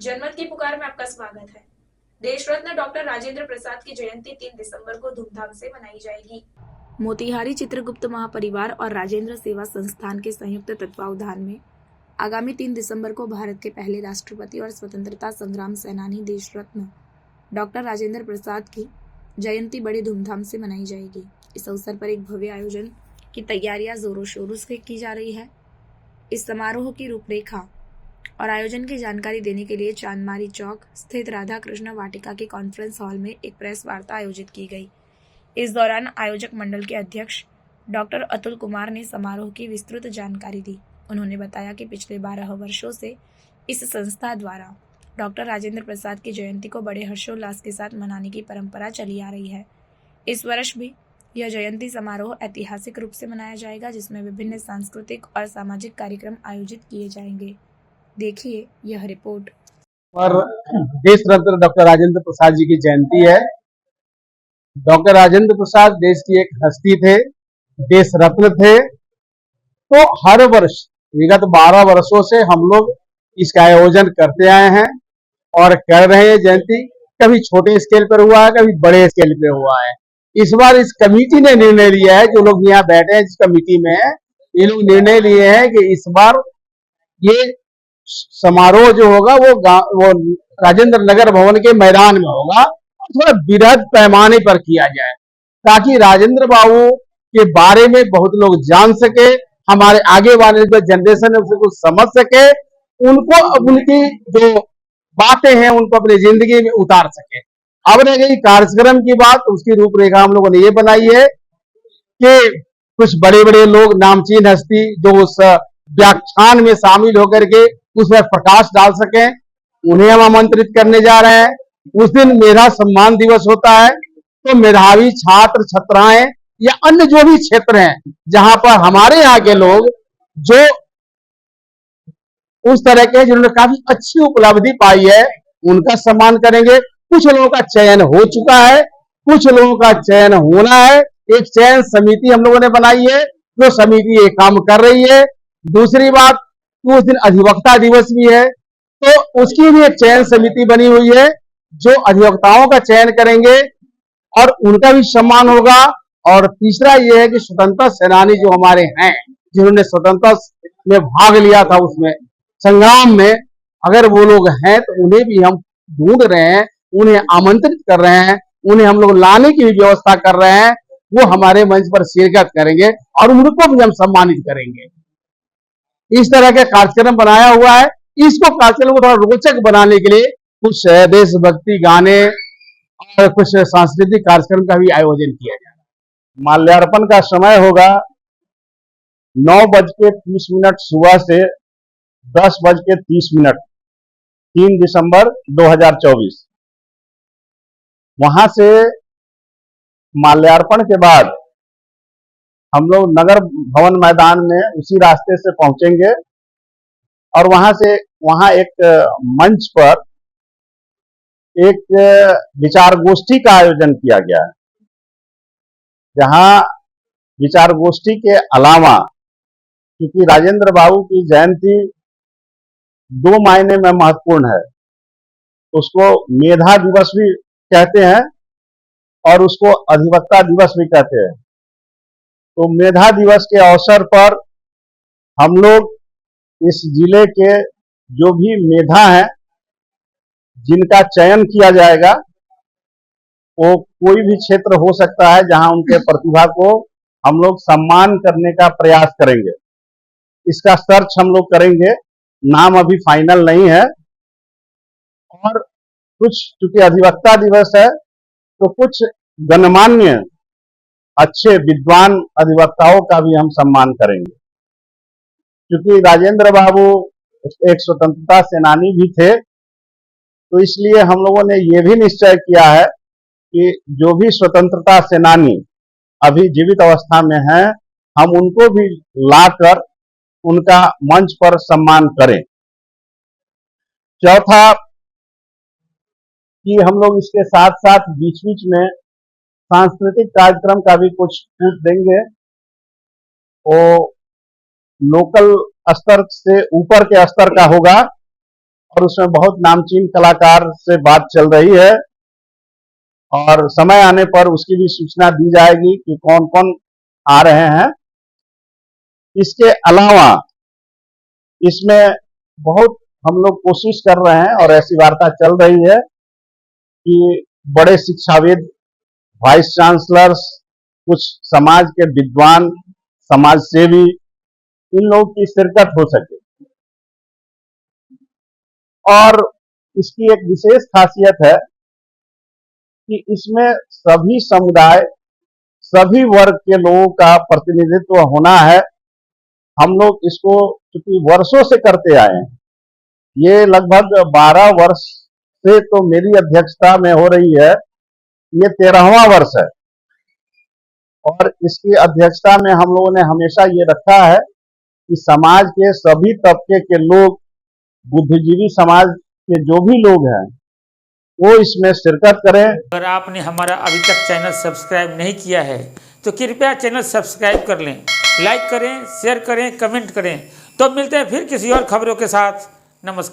जनमत की पुकार में आपका स्वागत है। देश रत्न डॉक्टर राजेंद्र प्रसाद की जयंती 3 दिसंबर को धूमधाम से मनाई जाएगी। मोतिहारी चित्रगुप्त महापरिवार और राजेंद्र सेवा संस्थान के संयुक्त तत्वावधान में आगामी 3 दिसंबर को भारत के पहले राष्ट्रपति और स्वतंत्रता संग्राम सेनानी देश रत्न डॉक्टर राजेंद्र प्रसाद की जयंती बड़ी धूमधाम से मनाई जाएगी। इस अवसर पर एक भव्य आयोजन की तैयारियां जोरों शोरों से की जा रही है। इस समारोह की रूपरेखा और आयोजन की जानकारी देने के लिए चांदमारी चौक स्थित राधा कृष्ण वाटिका के कॉन्फ्रेंस हॉल में एक प्रेस वार्ता आयोजित की गई। इस दौरान आयोजक मंडल के अध्यक्ष डॉक्टर अतुल कुमार ने समारोह की विस्तृत जानकारी दी। उन्होंने बताया कि पिछले 12 वर्षों से इस संस्था द्वारा डॉक्टर राजेंद्र प्रसाद की जयंती को बड़े हर्षोल्लास के साथ मनाने की परंपरा चली आ रही है। इस वर्ष भी यह जयंती समारोह ऐतिहासिक रूप से मनाया जाएगा, जिसमें विभिन्न सांस्कृतिक और सामाजिक कार्यक्रम आयोजित किए जाएंगे। देखिए यह रिपोर्ट। और देश रत्न डॉक्टर राजेंद्र प्रसाद जी की जयंती है। डॉक्टर राजेंद्र प्रसाद देश की एक हस्ती थे, देश रत्न थे। तो हर वर्ष विगत 12 वर्षों से हम लोग इसका आयोजन करते आए हैं और कर रहे हैं जयंती। कभी छोटे स्केल पर हुआ है, कभी बड़े स्केल पे हुआ है। इस बार इस कमेटी ने निर्णय लिया है, जो लोग यहाँ बैठे हैं इस कमेटी में, ये लोग निर्णय लिए हैं कि इस बार ये समारोह जो होगा वो राजेंद्र नगर भवन के मैदान में होगा और थोड़ा वृहद पैमाने पर किया जाए, ताकि राजेंद्र बाबू के बारे में बहुत लोग जान सके, हमारे आगे वाले जो जनरेशन है उसे कुछ समझ सके, उनको उनकी जो बातें हैं उनको अपनी जिंदगी में उतार सके। अब रह गई कार्यक्रम की बात, उसकी रूपरेखा हम लोगों ने ये बनाई है कि कुछ बड़े बड़े लोग, नामचीन हस्ती जो उस व्याख्यान में शामिल होकर के उसमें प्रकाश डाल सके, उन्हें हम आमंत्रित करने जा रहे हैं। उस दिन मेधा सम्मान दिवस होता है, तो मेधावी छात्र छात्राएं या अन्य जो भी क्षेत्र हैं जहां पर हमारे यहाँ के लोग जो उस तरह के जिन्होंने काफी अच्छी उपलब्धि पाई है, उनका सम्मान करेंगे। कुछ लोगों का चयन हो चुका है, कुछ लोगों का चयन होना है। एक चयन समिति हम लोगों ने बनाई है, जो समिति ये काम कर रही है। दूसरी बात, उस दिन अधिवक्ता दिवस भी है, तो उसकी भी एक चयन समिति बनी हुई है, जो अधिवक्ताओं का चयन करेंगे और उनका भी सम्मान होगा। और तीसरा यह है कि स्वतंत्रता सेनानी जो हमारे हैं, जिन्होंने स्वतंत्रता में भाग लिया था, उसमें संग्राम में, अगर वो लोग हैं तो उन्हें भी हम ढूंढ रहे हैं, उन्हें आमंत्रित कर रहे हैं, उन्हें हम लोग लाने की भी व्यवस्था कर रहे हैं। वो हमारे मंच पर शिरकत करेंगे और उनको भी हम सम्मानित करेंगे। इस तरह के कार्यक्रम बनाया हुआ है। इसको कार्यक्रम को थोड़ा रोचक बनाने के लिए कुछ देशभक्ति गाने और कुछ सांस्कृतिक कार्यक्रम का भी आयोजन किया जाएगा। माल्यार्पण का समय होगा 9:30 सुबह से 10:30, 3 दिसंबर 2024। वहां से माल्यार्पण के बाद हम लोग नगर भवन मैदान में उसी रास्ते से पहुंचेंगे और वहां एक मंच पर एक विचार गोष्ठी का आयोजन किया गया है, जहां विचार गोष्ठी के अलावा, क्योंकि राजेंद्र बाबू की जयंती 2 मायने में महत्वपूर्ण है, उसको मेधा दिवस भी कहते हैं और उसको अधिवक्ता दिवस भी कहते हैं। तो मेधा दिवस के अवसर पर हम लोग इस जिले के जो भी मेधा हैं, जिनका चयन किया जाएगा, वो कोई भी क्षेत्र हो सकता है, जहां उनके प्रतिभा को हम लोग सम्मान करने का प्रयास करेंगे। इसका सर्च हम लोग करेंगे, नाम अभी फाइनल नहीं है। और कुछ, चूंकि अधिवक्ता दिवस है, तो कुछ गणमान्य अच्छे विद्वान अधिवक्ताओं का भी हम सम्मान करेंगे। क्योंकि राजेंद्र बाबू एक स्वतंत्रता सेनानी भी थे, तो इसलिए हम लोगों ने ये भी निश्चय किया है कि जो भी स्वतंत्रता सेनानी अभी जीवित अवस्था में हैं, हम उनको भी लाकर उनका मंच पर सम्मान करें। चौथा, कि हम लोग इसके साथ साथ बीच बीच में सांस्कृतिक कार्यक्रम का भी कुछ छूट देंगे। वो लोकल स्तर से ऊपर के स्तर का होगा और उसमें बहुत नामचीन कलाकार से बात चल रही है और समय आने पर उसकी भी सूचना दी जाएगी कि कौन कौन आ रहे हैं। इसके अलावा इसमें बहुत हम लोग कोशिश कर रहे हैं और ऐसी वार्ता चल रही है कि बड़े शिक्षाविद, वाइस चांसलर्स, कुछ समाज के विद्वान, समाज सेवी, इन लोगों की शिरकत हो सके। और इसकी एक विशेष खासियत है कि इसमें सभी समुदाय, सभी वर्ग के लोगों का प्रतिनिधित्व होना है। हम लोग इसको चूंकि वर्षों से करते आए हैं, ये लगभग 12 वर्ष से तो मेरी अध्यक्षता में हो रही है, ये 13वां वर्ष है। और इसकी अध्यक्षता में हम लोगों ने हमेशा ये रखा है कि समाज के सभी तबके के लोग, बुद्धिजीवी समाज के जो भी लोग हैं, वो इसमें शिरकत करें। अगर आपने हमारा अभी तक चैनल सब्सक्राइब नहीं किया है तो कृपया चैनल सब्सक्राइब कर लें, लाइक करें, शेयर करें, कमेंट करें। तो मिलते हैं फिर किसी और खबरों के साथ। नमस्कार।